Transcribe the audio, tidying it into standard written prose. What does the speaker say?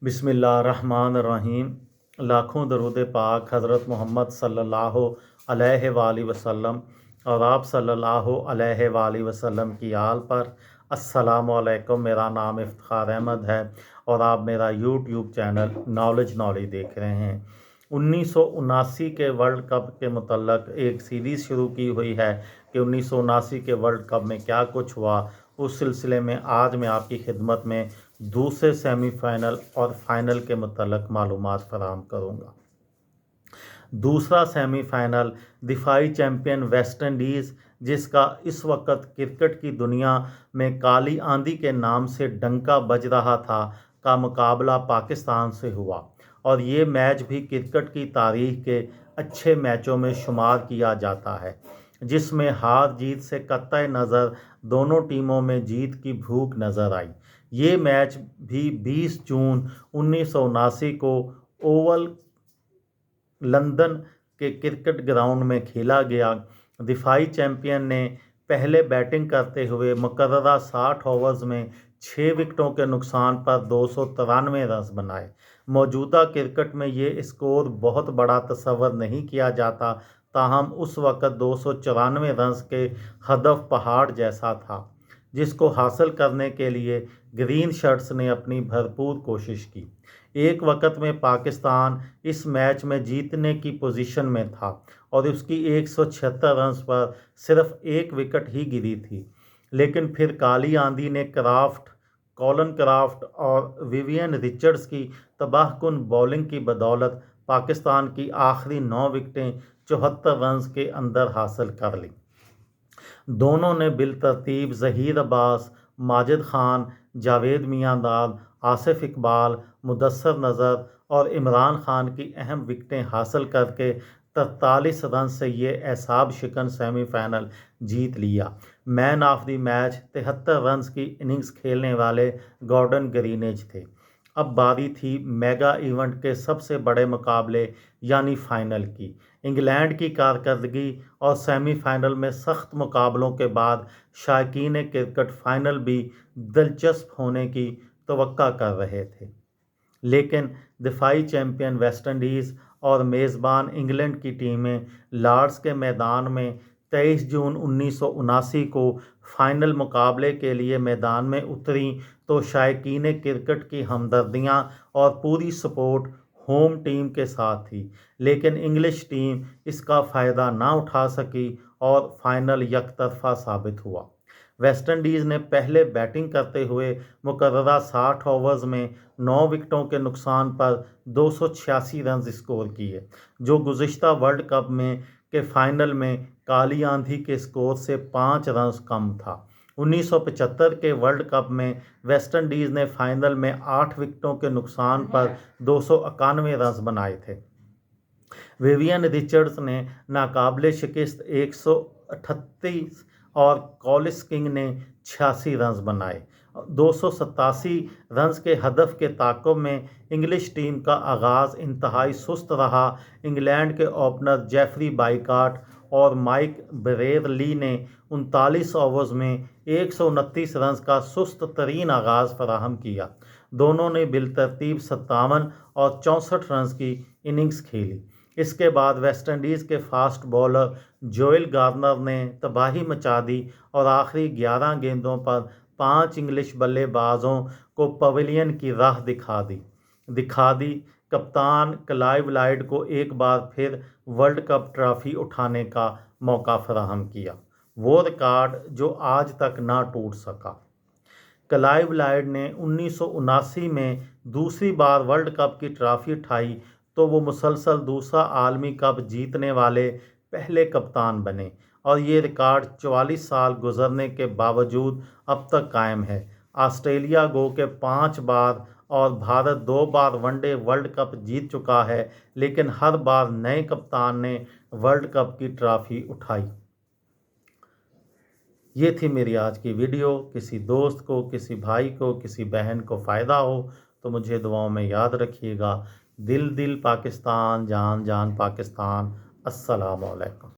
बिस्मिल्लाहिर्रहमानिर्रहीम। लाखों दरूद पाक हज़रत मोहम्मद सल्लल्लाहु अलैहि वालैहि वसल्लम और आप सल्लल्लाहु अलैहि वालैहि वसल्लम की आल पर। अस्सलामु अलैकुम। मेरा नाम इफ्तिखार अहमद है और आप मेरा यूट्यूब चैनल नॉलेज देख रहे हैं। 1979 के वर्ल्ड कप के मुतल्लक एक सीरीज़ शुरू की हुई है कि 1979 के वर्ल्ड कप में क्या कुछ हुआ। उस सिलसिले में आज मैं आपकी खिदमत में दूसरे सेमीफाइनल और फाइनल के मुतल्लक मालूमात फराहम करूँगा। दूसरा सेमीफाइनल दिफाई चैम्पियन वेस्ट इंडीज़, जिसका इस वक्त क्रिकेट की दुनिया में काली आंधी के नाम से डंका बज रहा था, का मुकाबला पाकिस्तान से हुआ और ये मैच भी क्रिकेट की तारीख के अच्छे मैचों में शुमार किया जाता है, जिसमें हार जीत से कतई नज़र दोनों टीमों में जीत की भूख नज़र आई। ये मैच भी 20 जून 1979 को ओवल लंदन के क्रिकेट ग्राउंड में खेला गया। दिफाई चैंपियन ने पहले बैटिंग करते हुए मुकर्ररा 60 ओवर्स में 6 विकेटों के नुकसान पर 293 रन बनाए। मौजूदा क्रिकेट में ये स्कोर बहुत बड़ा तस्वर नहीं किया जाता, ताहम उस वक़्त 294 रन के हदफ पहाड़ जैसा था, जिसको हासिल करने के लिए ग्रीन शर्ट्स ने अपनी भरपूर कोशिश की। एक वक्त में पाकिस्तान इस मैच में जीतने की पोजीशन में था और उसकी 176 रन पर सिर्फ एक विकेट ही गिरी थी, लेकिन फिर काली आंधी ने कॉलन क्राफ्ट और विवियन रिचर्ड्स की तबाहकुन बॉलिंग की बदौलत पाकिस्तान की आखिरी 9 विकेटें 74 रन के अंदर हासिल कर ली। दोनों ने बिलतरतीब ज़हीर अब्बास, माजिद खान, जावेद मियांदाद, आसिफ इकबाल, मुदस्सर नज़र और इमरान खान की अहम विकेटें हासिल करके 43 रन से ये एसाब शिकन सेमीफाइनल जीत लिया। Man of the match 73 run की इनिंग्स खेलने वाले गॉर्डन ग्रीनिज थे। अब बारी थी मेगा इवेंट के सबसे बड़े मुकाबले यानी फाइनल की। इंग्लैंड की कारकर्दगी और सेमीफाइनल में सख्त मुकाबलों के बाद शायकीन क्रिकेट फाइनल भी दिलचस्प होने की तवक्का कर रहे थे, लेकिन दिफाई चैंपियन वेस्ट इंडीज़ और मेज़बान इंग्लैंड की टीमें लॉर्ड्स के मैदान में 23 जून 1979 को फाइनल मुकाबले के लिए मैदान में उतरी तो शायकीन क्रिकेट की हमदर्दियां और पूरी सपोर्ट होम टीम के साथ थी, लेकिन इंग्लिश टीम इसका फ़ायदा ना उठा सकी और फाइनल यकतरफा साबित हुआ। वेस्ट इंडीज़ ने पहले बैटिंग करते हुए मुकर्ररा 60 ओवर्स में 9 विकेटों के नुकसान पर 286 रन स्कोर किए, जो गुज़िश्ता वर्ल्ड कप में के फाइनल में काली आंधी के स्कोर से 5 रन कम था। 1975 के वर्ल्ड कप में वेस्ट इंडीज़ ने फाइनल में 8 विकेटों के नुकसान पर 291 रन बनाए थे। विवियन रिचर्ड्स ने नाकाबिले शिकस्त 138 और कॉलिस किंग ने 86 रन बनाए। 287 रन के हदफ के ताक़ुब में इंग्लिश टीम का आगाज़ इंतहाई सुस्त रहा। इंग्लैंड के ओपनर जेफरी बाइकाट और माइक ब्रेयरली ने 39 ओवर्स में 129 रन का सुस्त तरीन आगाज़ फराहम किया। दोनों ने बिलतरतीब 57 और 64 रन की इनिंग्स खेली। इसके बाद वेस्ट इंडीज़ के फास्ट बॉलर जोएल गार्नर ने तबाही मचा दी और आखिरी 11 गेंदों पर 5 इंग्लिश बल्लेबाजों को पवेलियन की राह दिखा दी। कप्तान क्लाइव लायड को एक बार फिर वर्ल्ड कप ट्रॉफी उठाने का मौका फराहम किया, वो रिकॉर्ड जो आज तक ना टूट सका। क्लाइव लायड ने 1979 में दूसरी बार वर्ल्ड कप की ट्रॉफी उठाई तो वो मुसलसल दूसरा आलमी कप जीतने वाले पहले कप्तान बने और ये रिकॉर्ड 44 साल गुजरने के बावजूद अब तक कायम है। ऑस्ट्रेलिया गो के 5 बार और भारत 2 बार वनडे वर्ल्ड कप जीत चुका है, लेकिन हर बार नए कप्तान ने वर्ल्ड कप की ट्रॉफी उठाई। ये थी मेरी आज की वीडियो। किसी दोस्त को, किसी भाई को, किसी बहन को फ़ायदा हो तो मुझे दुआओं में याद रखिएगा। दिल दिल पाकिस्तान, जान जान पाकिस्तान। अस्सलामु अलैकुम।